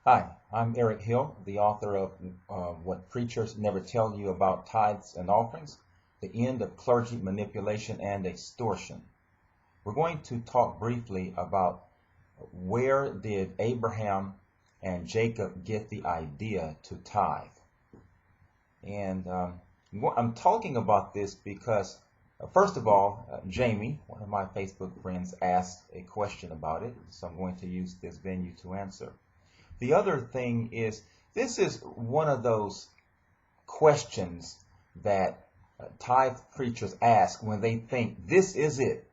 Hi, I'm Eric Hill, the author of What Preachers Never Tell You About Tithes and Offerings, The End of Clergy Manipulation and Extortion. We're going to talk briefly about where did Abraham and Jacob get the idea to tithe. And I'm talking about this because, first of all, Jamie, one of my Facebook friends, asked a question about it, so I'm going to use this venue to answer. The other thing is, this is one of those questions that tithe preachers ask when they think this is it.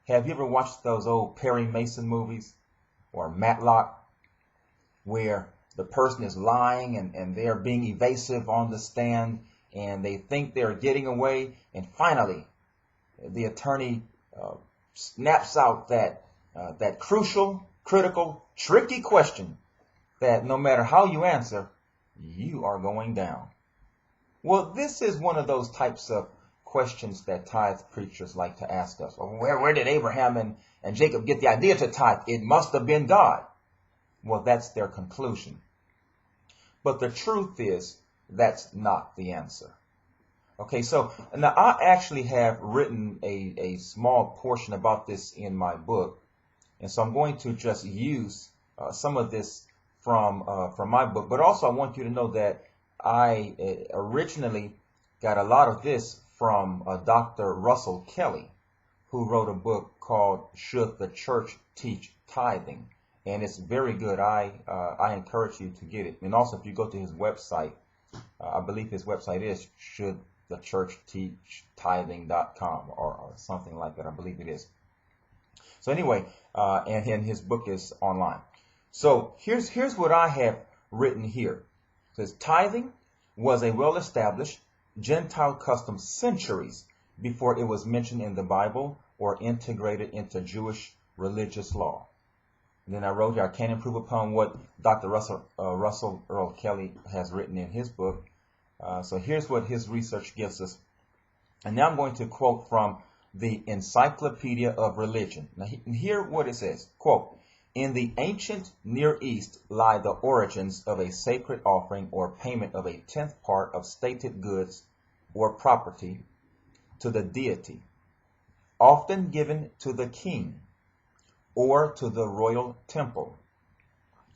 Have you ever watched those old Perry Mason movies or Matlock, where the person is lying and they're being evasive on the stand and they think they're getting away, and finally the attorney snaps out that crucial, critical, tricky question that no matter how you answer, you are going down. Well, this is one of those types of questions that tithe preachers like to ask us. Well, where did Abraham and Jacob get the idea to tithe? It must have been God. Well, that's their conclusion. But the truth is, that's not the answer. Okay, so now I actually have written a small portion about this in my book. And so I'm going to just use some of this from my book. But also I want you to know that I originally got a lot of this from Dr. Russell Kelly, who wrote a book called Should the Church Teach Tithing? And it's very good. I encourage you to get it. And also if you go to his website, I believe his website is shouldthechurchteachtithing.com or something like that. I believe it is. So anyway, and his book is online. So here's what I have written here. It says, tithing was a well-established Gentile custom centuries before it was mentioned in the Bible or integrated into Jewish religious law. And then I wrote here, I can't improve upon what Dr. Russell Earl Kelly has written in his book. So here's what his research gives us. And now I'm going to quote from the Encyclopedia of Religion. Now hear what it says. Quote, in the ancient Near East lie the origins of a sacred offering or payment of a tenth part of stated goods or property to the deity, often given to the king or to the royal temple.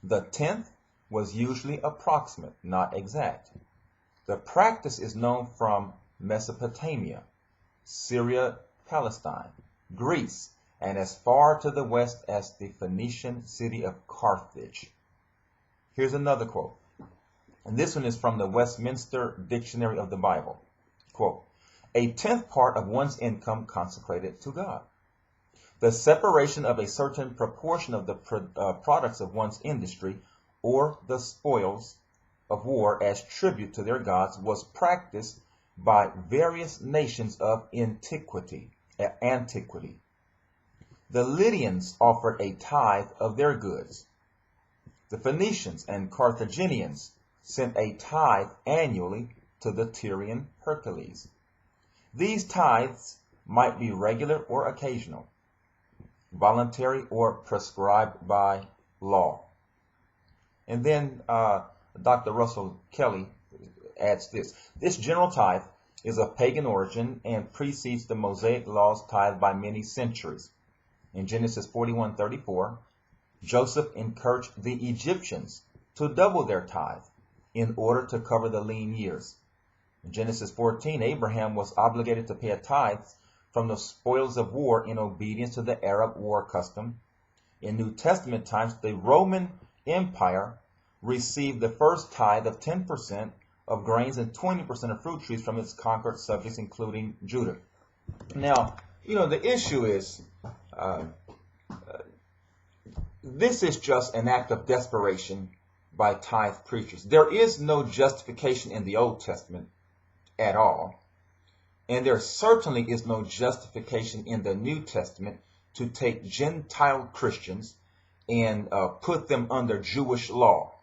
The tenth was usually approximate, not exact. The practice is known from Mesopotamia, Syria, Palestine, Greece, and as far to the west as the Phoenician city of Carthage. Here's another quote, and this one is from the Westminster Dictionary of the Bible. Quote, a tenth part of one's income consecrated to God. The separation of a certain proportion of the products of one's industry or the spoils of war as tribute to their gods was practiced by various nations of antiquity. The Lydians offered a tithe of their goods. The Phoenicians and Carthaginians sent a tithe annually to the Tyrian Hercules. These tithes might be regular or occasional, voluntary or prescribed by law. And then Dr. Russell Kelly adds this. This general tithe is of pagan origin and precedes the Mosaic laws tithe by many centuries. In Genesis 41:34, Joseph encouraged the Egyptians to double their tithe in order to cover the lean years. In Genesis 14, Abraham was obligated to pay a tithe from the spoils of war in obedience to the Arab war custom. In New Testament times, the Roman Empire received the first tithe of 10% of grains and 20% of fruit trees from its conquered subjects, including Judah. Now, the issue is, this is just an act of desperation by tithe preachers. There is no justification in the Old Testament at all. And there certainly is no justification in the New Testament to take Gentile Christians and put them under Jewish law.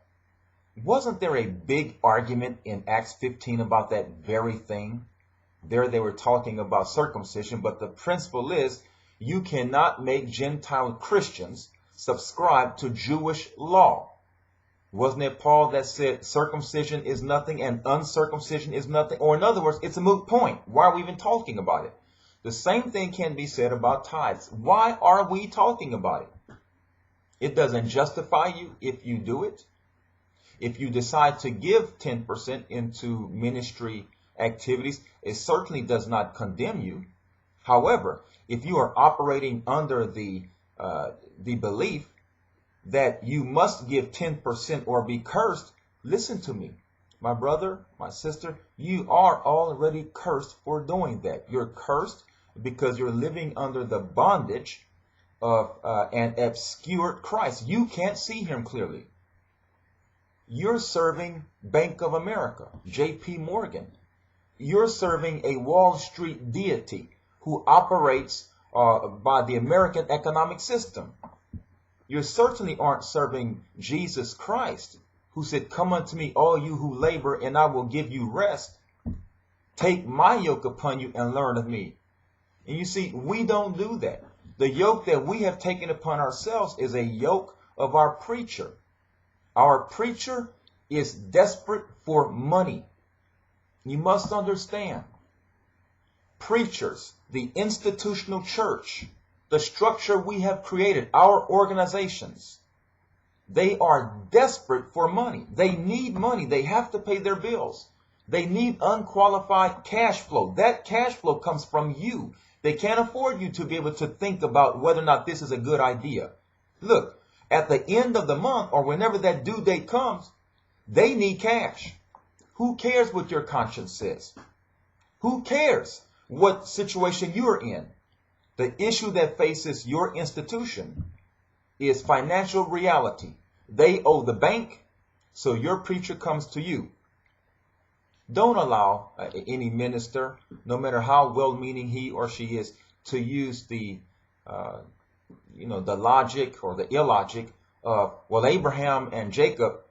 Wasn't there a big argument in Acts 15 about that very thing? There they were talking about circumcision, but the principle is you cannot make Gentile Christians subscribe to Jewish law. Wasn't it Paul that said circumcision is nothing and uncircumcision is nothing? Or in other words, it's a moot point. Why are we even talking about it? The same thing can be said about tithes. Why are we talking about it? It doesn't justify you if you do it. If you decide to give 10% into ministry activities, it certainly does not condemn you. However, if you are operating under the belief that you must give 10% or be cursed, listen to me, my brother, my sister, you are already cursed for doing that. You're cursed because you're living under the bondage of an obscured Christ. You can't see him clearly. You're serving Bank of America, J.P. Morgan. You're serving a Wall Street deity who operates by the American economic system. You certainly aren't serving Jesus Christ, who said, "Come unto me, all you who labor, and I will give you rest. Take my yoke upon you and learn of me." And you see, we don't do that. The yoke that we have taken upon ourselves is a yoke of our preacher. Our preacher is desperate for money. You must understand. Preachers, the institutional church, the structure we have created, our organizations, they are desperate for money. They need money. They have to pay their bills. They need unqualified cash flow. That cash flow comes from you. They can't afford you to be able to think about whether or not this is a good idea. Look, at the end of the month or whenever that due date comes, they need cash. Who cares what your conscience says? Who cares what situation you're in? The issue that faces your institution is financial reality. They owe the bank, so your preacher comes to you. Don't allow any minister, no matter how well-meaning he or she is, to use the logic or the illogic of, well, Abraham and Jacob,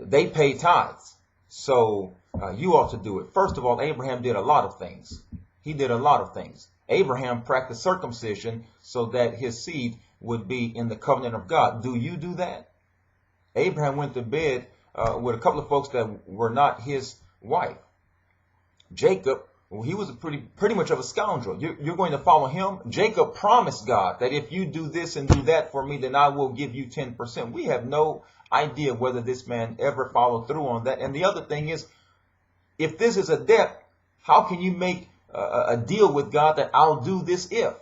they pay tithes, so you ought to do it. First of all, Abraham did a lot of things. He did a lot of things. Abraham practiced circumcision so that his seed would be in the covenant of God. Do you do that? Abraham went to bed with a couple of folks that were not his wife. Jacob, well, he was pretty much of a scoundrel. You're going to follow him? Jacob promised God that if you do this and do that for me, then I will give you 10%. We have no idea whether this man ever followed through on that. And the other thing is, if this is a debt, how can you make a deal with God that I'll do this if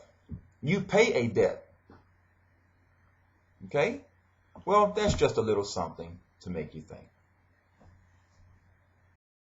you pay a debt? Okay? Well, that's just a little something to make you think.